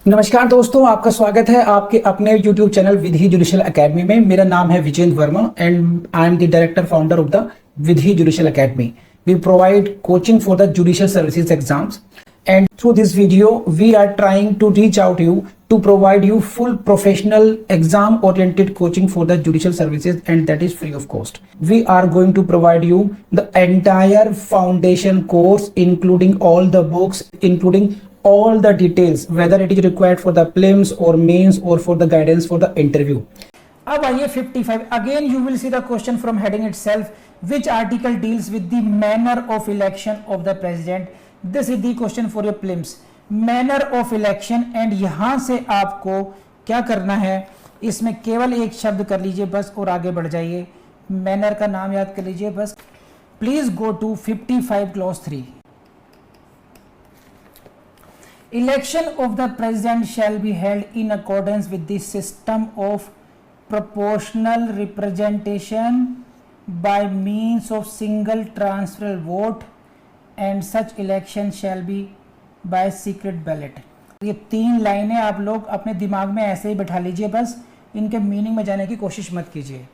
नमस्कार दोस्तों, आपका स्वागत है आपके अपने YouTube channel Vidhi judicial academy में। मेरा नाम है Vijendra Verma and I am the director founder of the Vidhi judicial academy. We provide coaching for the judicial services exams, and through this video we are trying to reach out to you to provide you full professional exam oriented coaching for the judicial services, and that is free of cost. We are going to provide you the entire foundation course including all the books, including all the details, whether it is required for the prelims or mains or for the guidance for the interview. अब आइए 55 again you will see the question from heading itself, which article deals with the manner of election of the president. This is the question for your prelims, manner of election. and यहां से आपको क्या करना है, इसमें केवल एक शब्द कर लीजिए बस और आगे बढ़ जाइए। मैनर का नाम याद कर लीजिए बस। Please go to 55 clause 3। Election of the president shall be held in accordance with the system of proportional representation by means of single transferable vote, and such election shall be by secret ballot. ये 3 लाइनें आप लोग अपने दिमाग में ऐसे ही बैठा लीजिए बस, इनके मीनिंग में जाने की कोशिश मत कीजिए,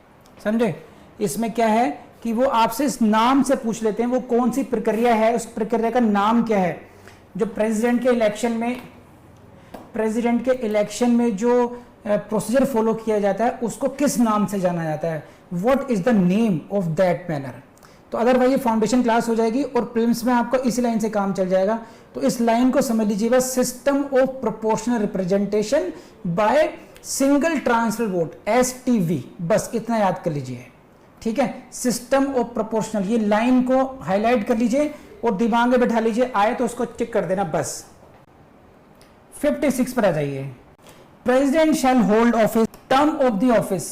समझे। इसमें क्या है कि वो आपसे इस नाम से पूछ लेते हैं वो कौन सी प्रक्रिया है, उस प्रक्रिया का नाम क्या है। जो प्रेसिडेंट के इलेक्शन में जो प्रोसीजर फॉलो किया जाता है उसको किस नाम से जाना जाता है, what is the name of that manner. तो अदरवाइज ये फाउंडेशन क्लास हो जाएगी और प्रीलिम्स में आपका इसी लाइन से काम चल जाएगा। तो इस लाइन को समझ लीजिए बस, system of proportional representation by single transfer vote, STV, बस इतना याद कर लीजिए, ठीक है। सिस्टम ऑफ प्रोपोर्शनल, ये लाइन को हाईलाइट कर लीजिए और दिमाग में बैठा लीजिए, आए तो उसको टिक कर देना बस। 56 पर आ जाइए। President shall hold office, term of the office.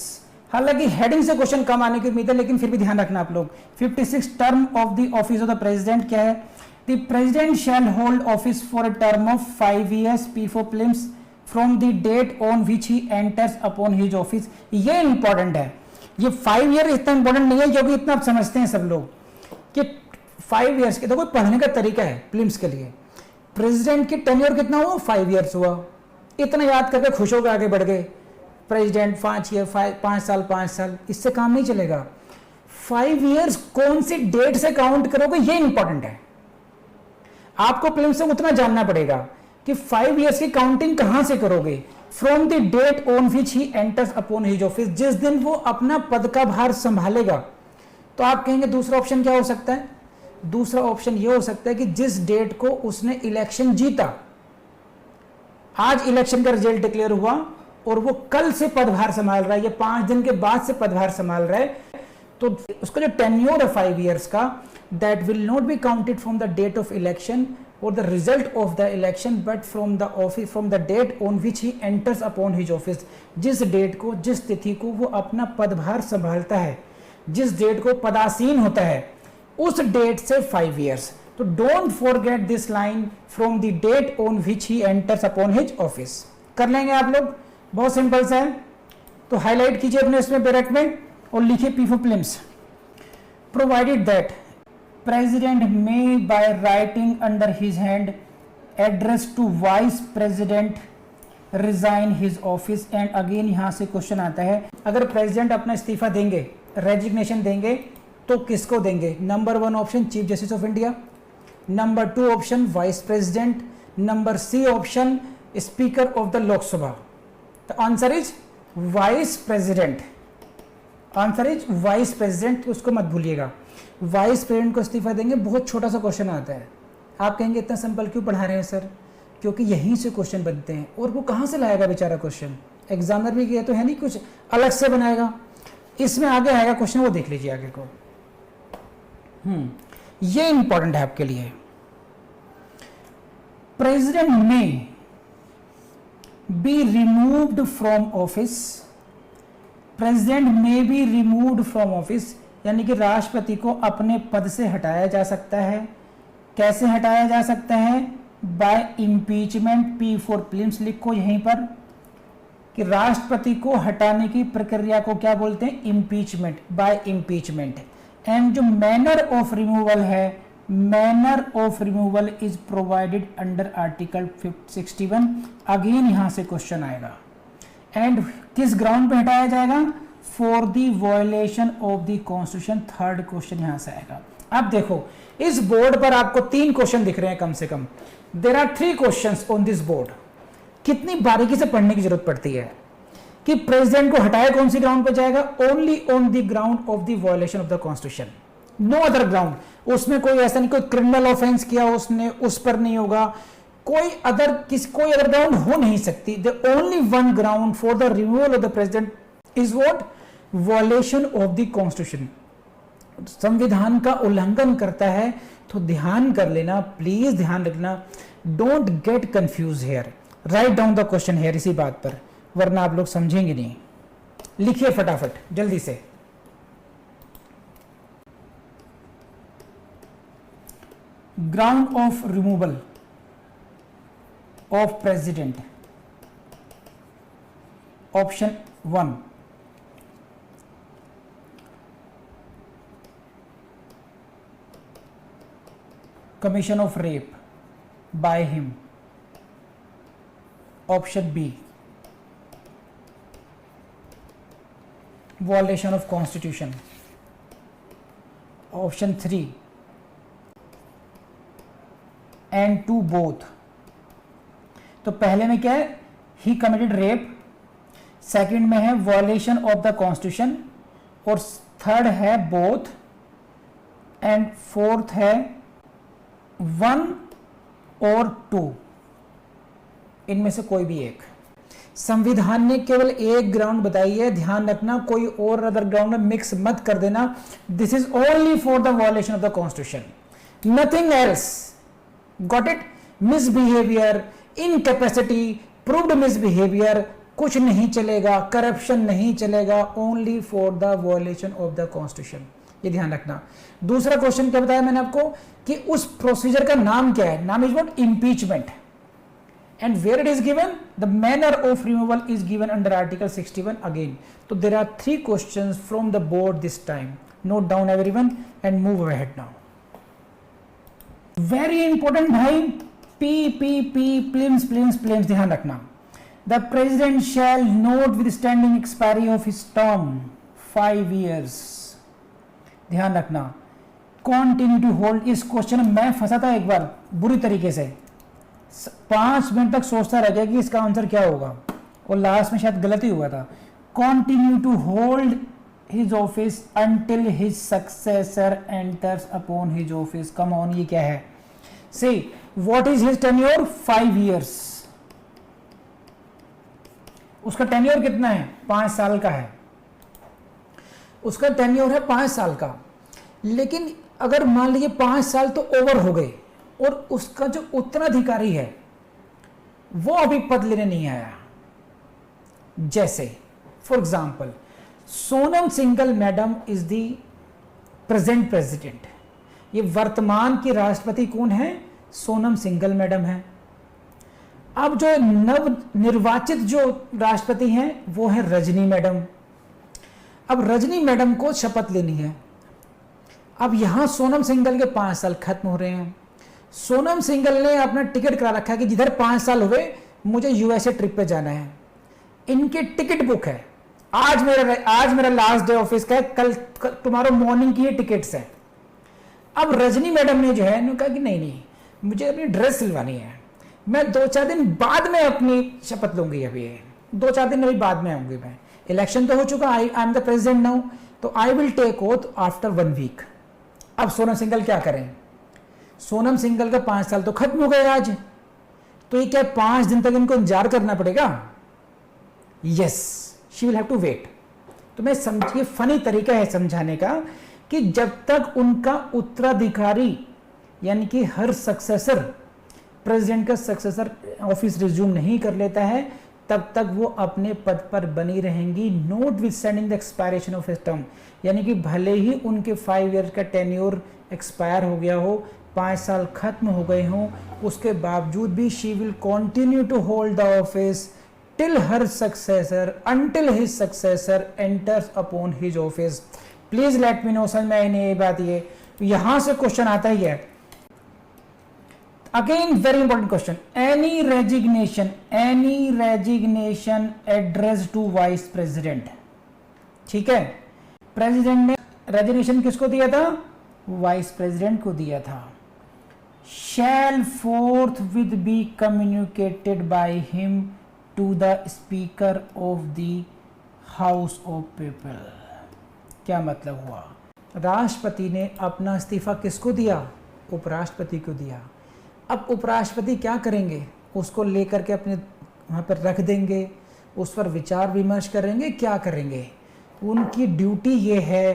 हालांकि हेडिंग से क्वेश्चन कम आने की उम्मीद है, लेकिन फिर भी ध्यान रखना आप लोग। 56 term of the office of the president क्या है। The president shall hold office for a term of 5 years before prelims from the date on which he enters upon his office. ये इंपॉर्टेंट है, ये 5 year इतना important नहीं है क्योंकि इतना आप समझते हैं सब लोग कि 5 years के, तो कोई पढ़ने का तरीका है प्रीलिम्स के लिए। प्रेसिडेंट की टेन्योर कितना हुआ, 5 years हुआ, इतना याद करके खुश होकर आगे बढ़ गए। प्रेसिडेंट 5 साल 5 साल, इससे काम नहीं चलेगा। 5 years कौन सी डेट से काउंट करोगे, ये इंपॉर्टेंट है। आपको प्रीलिम्स से उतना जानना पड़ेगा कि 5 years की काउंटिंग कहां से करोगे। From the date on which he enters upon his office, जिस दिन वो अपना पद का भार संभालेगा। तो आप कहेंगे दूसरा ऑप्शन क्या हो सकता है। दूसरा ऑप्शन ये हो सकता है कि जिस डेट को उसने इलेक्शन जीता, आज इलेक्शन का रिजल्ट डिक्लेयर हुआ और वो कल से पदभार संभाल रहा है या 5 दिन के बाद से पदभार संभाल रहा है, तो उसका जो टेन्योर है 5 years का, that will not be counted from the date of election और the result of the election, but from the office, from the date on which he enters upon his office. जिस date को, जिस तिथि को वो अपना पदभार संभालता है, जिस डेट को पदासीन होता है, उस डेट से 5 years। तो don't forget this line, from the date on which he enters upon his office. कर लेंगे आप लोग, बहुत सिंपल सा है। तो हाईलाइट कीजिए अपने इसमें ब्रैकेट में और लिखिए P for prelims, provided that president may by writing under his hand address to vice president resign his office. And again यहां से क्वेश्चन आता है, अगर प्रेसिडेंट अपना इस्तीफा देंगे, रेजिग्नेशन देंगे, तो किसको देंगे। Number 1 option chief justice of India, number 2 option vice president, number C option speaker of the Lok Sabha. The answer is vice president. Answer is vice president, उसको मत भूलिएगा। वाइस प्रेसिडेंट को इस्तीफा देंगे। बहुत छोटा सा क्वेश्चन आता है, आप कहेंगे इतना सिंपल क्यों पढ़ा रहे हैं सर, क्योंकि यहीं से क्वेश्चन बनते हैं। और वो कहां से लाएगा बेचारा क्वेश्चन, एग्जामिनर भी किया तो है नहीं, कुछ अलग से बनाएगा। इसमें आगे आएगा क्वेश्चन, वो देख लीजिए आगे को। ये इंपॉर्टेंट है आपके लिए। प्रेसिडेंट में be removed from office, president में बी रिमूव्ड फ्रॉम ऑफिस, यानी कि राष्ट्रपति को अपने पद से हटाया जा सकता है। कैसे हटाया जा सकता है, by impeachment. P for prelims लिखो यहीं पर कि राष्ट्रपति को हटाने की प्रक्रिया को क्या बोलते हैं, इम्पीचमेंट, बाय इम्पीचमेंट। एंड जो मैनर ऑफ रिमूवल है manner of removal is provided under article 61। Again यहां से क्वेश्चन आएगा, एंड किस ग्राउंड पे हटाया जाएगा? For the violation of the constitution. Third question यहां से आएगा। अब देखो इस बोर्ड पर आपको 3 क्वेश्चन दिख रहे हैं कम से कम। There are 3 questions on this board. कितनी बारीकी से पढ़ने की जरूरत पड़ती है कि प्रेसिडेंट को हटाया कौन सी ग्राउंड पे जाएगा? Only on the ground of the violation of the constitution, no other ground. उसमें कोई ऐसा नहीं, कोई क्रिमिनल ऑफेंस किया उसने, उस पर नहीं होगा। कोई अदर ग्राउंड हो नहीं सकती। The only one ground for the removal of the president is what? Violation of the constitution. संविधान का उल्लंघन करता है तो ध्यान कर लेना, प्लीज ध्यान रखना, don't get confuse here. Write down the question here इसी बात पर, वरना आप लोग समझेंगे नहीं। लिखिए फटाफट जल्दी से। Ground of removal of president, option 1 commission of rape by him, option B violation of constitution, option 3 and 2 both। तो पहले में क्या है? ही कमिटेड रेप, सेकंड में है वायलेशन ऑफ द कॉन्स्टिट्यूशन, और थर्ड है बोथ, एंड फोर्थ है 1 और 2। इनमें से कोई भी एक। संविधान ने केवल एक ग्राउंड बताई है, ध्यान रखना, कोई और अदर ग्राउंड में मिक्स मत कर देना। This is only for the violation of the constitution, nothing else. Got it? Misbehaviour, incapacity, proved misbehaviour कुछ नहीं चलेगा, करप्शन नहीं चलेगा, only for the violation of the constitution. ये ध्यान रखना। दूसरा क्वेश्चन क्या बताया मैंने आपको कि उस प्रोसीजर का नाम क्या है? नाम is what? Impeachment. And where it is given? The manner of removal is given under article 61 again. तो there are 3 questions from the board this time. Note down everyone and move ahead now. Very important भाई, prelims ध्यान रखना। The president shall notwithstanding expiry of his term 5 years। ध्यान रखना, continue to hold. इस question में मैं फंसा था एक बार बुरी तरीके से, 5 मिनट तक सोचता रह गया कि इसका आंसर क्या होगा, और लास्ट में शायद गलत ही हुआ था। Continue to hold his office until his successor enters upon his office. Come on, ये क्या है? See what is his tenure? 5 years। उसका टेन्योर कितना है? 5 साल का है। उसका टेन्योर है 5 साल का। लेकिन अगर मान लीजिए 5 साल तो ओवर हो गए और उसका जो उत्तराधिकारी है वो अभी पद लेने नहीं आया, जैसे for example Sonam single madam is the present president. ये वर्तमान की राष्ट्रपति कौन है? सोनम सिंगल मैडम है। अब जो नव निर्वाचित जो राष्ट्रपति हैं वो है रजनी मैडम। अब रजनी मैडम को शपथ लेनी है। अब यहां सोनम सिंगल के 5 साल खत्म हो रहे हैं। सोनम सिंगल ने अपना टिकट करा रखा है कि जिधर 5 साल हुए मुझे यूएसए ट्रिप पे जाना है। इनके टिकट बुक है, आज मेरा लास्ट डे ऑफिस का है, कल टुमारो मॉर्निंग की ये टिकट्स है। अब रजनी मैडम ने जो है उन्होंने कहा कि नहीं मुझे अपनी ड्रेस सिलवानी है, मैं 2-4 दिन बाद में अपनी शपथ लूंगी। अभी 2-4 दिन अभी बाद में आऊंगी। मैं इलेक्शन तो हो चुका, I am the president now, तो I will take oath after 1 week. अब सोनम सिंगल क्या करें? सोनम सिंगल का 5 साल तो खत्म हो गए आज, तो ये क्या 5 दिन तक इनको इंतजार करना पड़ेगा? Yes, she will have to wait. तो मैं समझिए फनी तरीका है समझाने का कि जब तक उनका उत्तराधिकारी यानी कि हर सक्सेसर, प्रेसिडेंट का सक्सेसर ऑफिस रिज्यूम नहीं कर लेता है, तब तक वो अपने पद पर बनी रहेंगी, note with standing the expiration of his term. यानी कि भले ही उनके 5 ईयर का टेन्योर एक्सपायर हो गया हो, 5 साल खत्म हो गए हों, उसके बावजूद भी she will continue to hold the office till her successor until his successor enters upon his office. Please let me know. समझ में आई नहीं ये बात? ये यहां से क्वेश्चन आता ही है again very important question, any resignation address to vice president. ठीक है, प्रेसिडेंट ने रेजिग्नेशन किसको दिया था? वाइस प्रेसिडेंट को दिया था। Shall forthwith be communicated by him to the speaker of the house of people. क्या मतलब हुआ? राष्ट्रपति ने अपना इस्तीफा किसको दिया? उपराष्ट्रपति को दिया। अब उपराष्ट्रपति क्या करेंगे? उसको लेकर के अपने वहाँ पर रख देंगे, उस पर विचार विमर्श करेंगे, क्या करेंगे? उनकी ड्यूटी ये है,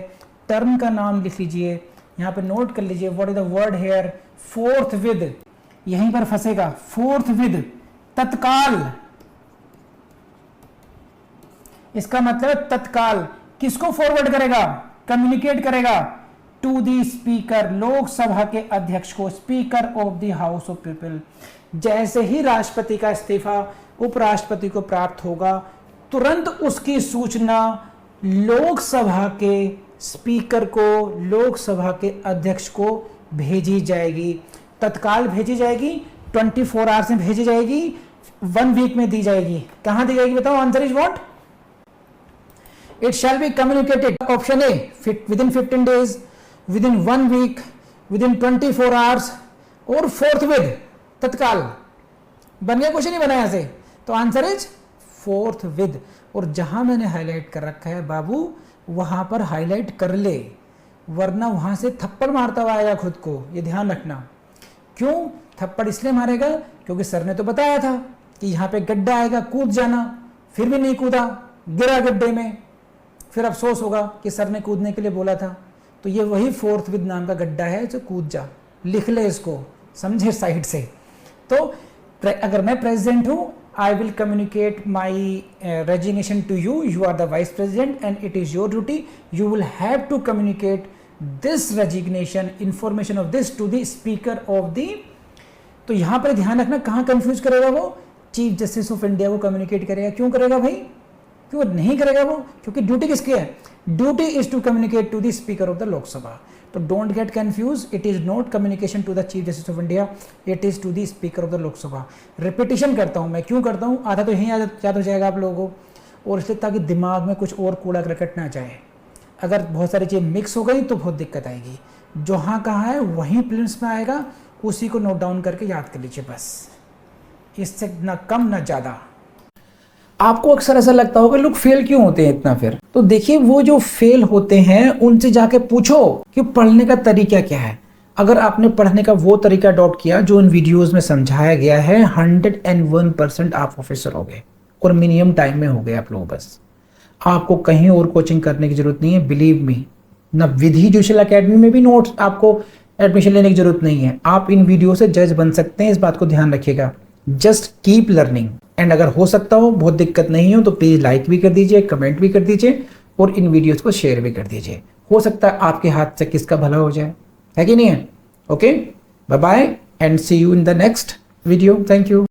टर्म का नाम लिख लीजिए, यहाँ पे नोट कर लीजिए, what is the word hair? Fourth with, यहीं पर फंसेगा, फोर्थ विद, तत्काल। इसका मतलब तत्काल किसको फॉरवर्ड करेगा? कम्युनिकेट करेगा टू दी स्पीकर, लोकसभा के अध्यक्ष को, speaker of the house of people. जैसे ही राष्ट्रपति का इस्तीफा उपराष्ट्रपति को प्राप्त होगा, तुरंत उसकी सूचना लोकसभा के स्पीकर को, लोकसभा के अध्यक्ष को भेजी जाएगी। तत्काल भेजी जाएगी, 24 आवर्स में भेजी जाएगी, 1 वीक में दी जाएगी। कहां दी जाएगी बताओ? Answer is what? It shall be communicated. Option A, within 15 days, within 1 week, within 24 hours, और forthwith, तत्काल। बन गया क्वेश्चन? ही बनाया से, तो आंसर इज forthwith। और जहां मैंने हाईलाइट कर रखा है बाबू, वहां पर हाईलाइट कर ले, वरना वहां से थप्पड़ मारता हुआ आएगा खुद को, ये ध्यान रखना। क्यों थप्पड़ इसलिए मारेगा? क्योंकि सर ने तो बताया था कि यहाँ पे गड्ढा आएगा, कूद जाना, फिर भी नहीं कूदा, गिरा गड्ढे में, फिर अफसोस होगा कि सर ने कूदने के लिए बोला था। तो ये वही फोर्थ विद नाम का गड्ढा है जो कूद जा, लिख ले इसको, समझे साइड से। तो अगर मैं प्रेसिडेंट हूं, I will communicate my resignation to you, you are the vice president and it is your duty, you will have to communicate this resignation, information of this to the speaker of the. तो यहां पर ध्यान रखना, कहां confuse करेगा वो? Chief justice of India को communicate करेगा। क्यों करेगा भाई? क्यों नहीं करेगा वो? क्योंकि ड्यूटी किसकी है? Duty is to communicate to the speaker of the Lok Sabha. तो don't get confuse, it is not communication to the chief justice of India, it is to the speaker of the Lok Sabha. Repetition करता हूं मैं, क्यों करता हूं? आधा तो यही याद हो जाएगा आप लोगों को, और इसलिए ताकि दिमाग में कुछ और कूड़ा करकट ना जाए। अगर बहुत सारी चीजें मिक्स हो गई तो बहुत दिक्कत आएगी। जहां कहा है वहीं प्रिंस में आएगा, उसी को नोट डाउन करके याद कर लीजिए बस, इससे ना कम ना ज्यादा। आपको अक्सर ऐसा लगता होगा लोग फेल क्यों होते हैं इतना? फिर तो देखिए, वो जो फेल होते हैं उनसे जाके पूछो कि पढ़ने का तरीका क्या है। अगर आपने पढ़ने का वो तरीका अडॉप्ट किया जो इन वीडियोस में समझाया गया है, 101% आप ऑफिसर हो गए और मिनिमम टाइम में हो गए आप लोग। बस आपको कहीं और कोचिंग करने की जरूरत नहीं है, बिलीव मी। न विधि जुडिशियल अकेडमी में भी नोट्स आपको एडमिशन लेने की जरूरत नहीं है। आप इन वीडियो से जज बन सकते हैं, इस बात को ध्यान रखिएगा। Just keep learning. एंड अगर हो सकता हो, बहुत दिक्कत नहीं हो, तो प्लीज लाइक भी कर दीजिए, कमेंट भी कर दीजिए और इन वीडियोस को शेयर भी कर दीजिए। हो सकता है आपके हाथ से किसका भला हो जाए, है कि नहीं है? Okay, bye bye and see you in the next video. Thank you.